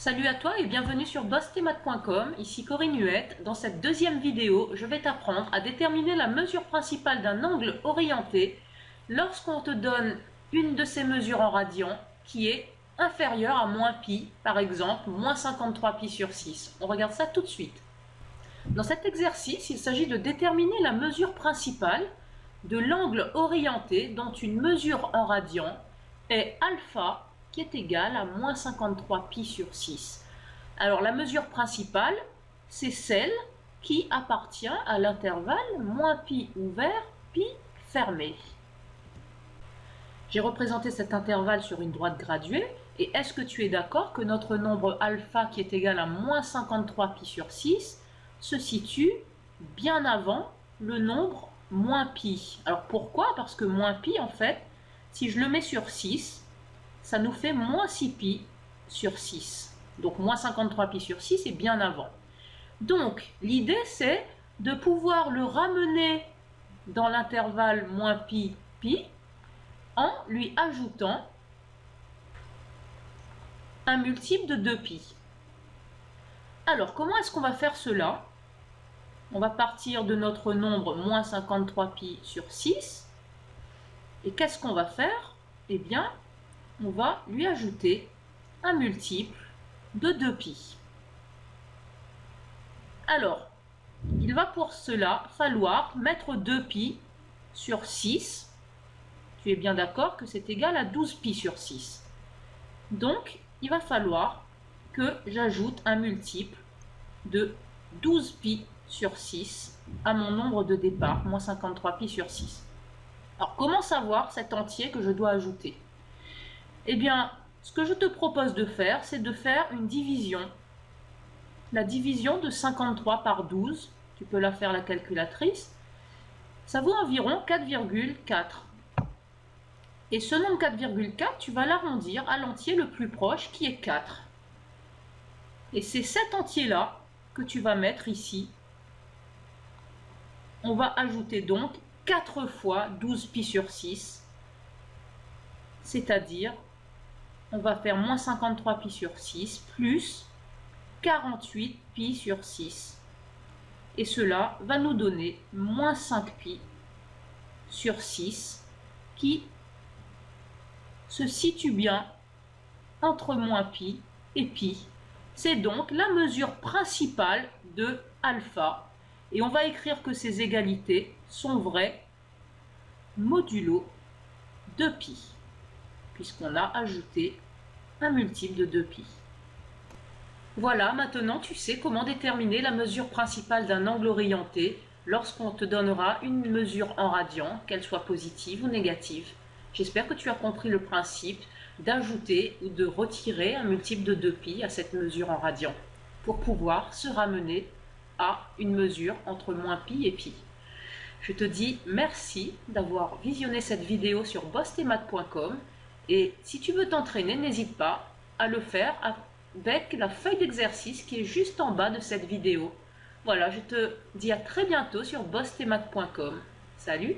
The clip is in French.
Salut à toi et bienvenue sur bossthemath.com, ici Corinne Huette. Dans cette deuxième vidéo, je vais t'apprendre à déterminer la mesure principale d'un angle orienté lorsqu'on te donne une de ces mesures en radians qui est inférieure à moins pi, par exemple moins 53 pi sur 6. On regarde ça tout de suite. Dans cet exercice, il s'agit de déterminer la mesure principale de l'angle orienté dont une mesure en radians est alpha qui est égal à moins 53 pi sur 6. Alors la mesure principale, c'est celle qui appartient à l'intervalle moins pi ouvert, pi fermé. J'ai représenté cet intervalle sur une droite graduée, et est-ce que tu es d'accord que notre nombre alpha qui est égal à moins 53 pi sur 6 se situe bien avant le nombre moins pi? Alors pourquoi? Parce que moins pi, en fait, si je le mets sur 6, ça nous fait moins 6 pi sur 6. Donc moins 53 pi sur 6 est bien avant. Donc l'idée c'est de pouvoir le ramener dans l'intervalle moins pi, pi, en lui ajoutant un multiple de 2 pi. Alors comment est-ce qu'on va faire cela? On va partir de notre nombre moins 53 pi sur 6. Et qu'est-ce qu'on va faire? Eh bien, on va lui ajouter un multiple de 2 pi. Alors, il va pour cela falloir mettre 2 pi sur 6. Tu es bien d'accord que c'est égal à 12 pi sur 6. Donc, il va falloir que j'ajoute un multiple de 12 pi sur 6 à mon nombre de départ, moins 53 pi sur 6. Alors, comment savoir cet entier que je dois ajouter? Eh bien, ce que je te propose de faire, c'est de faire une division. La division de 53 par 12, tu peux la faire à la calculatrice, ça vaut environ 4,4. Et ce nombre 4,4, tu vas l'arrondir à l'entier le plus proche qui est 4. Et c'est cet entier-là que tu vas mettre ici. On va ajouter donc 4 fois 12 pi sur 6, c'est-à-dire on va faire moins 53 pi sur 6 plus 48 pi sur 6. Et cela va nous donner moins 5 pi sur 6 qui se situe bien entre moins pi et pi. C'est donc la mesure principale de alpha. Et on va écrire que ces égalités sont vraies modulo de pi, puisqu'on a ajouté un multiple de 2 pi. Voilà, maintenant tu sais comment déterminer la mesure principale d'un angle orienté lorsqu'on te donnera une mesure en radians, qu'elle soit positive ou négative. J'espère que tu as compris le principe d'ajouter ou de retirer un multiple de 2 pi à cette mesure en radians pour pouvoir se ramener à une mesure entre moins pi et pi. Je te dis merci d'avoir visionné cette vidéo sur bossthemath.com et si tu veux t'entraîner, n'hésite pas à le faire avec la feuille d'exercice qui est juste en bas de cette vidéo. Voilà, je te dis à très bientôt sur bossthemath.com. Salut!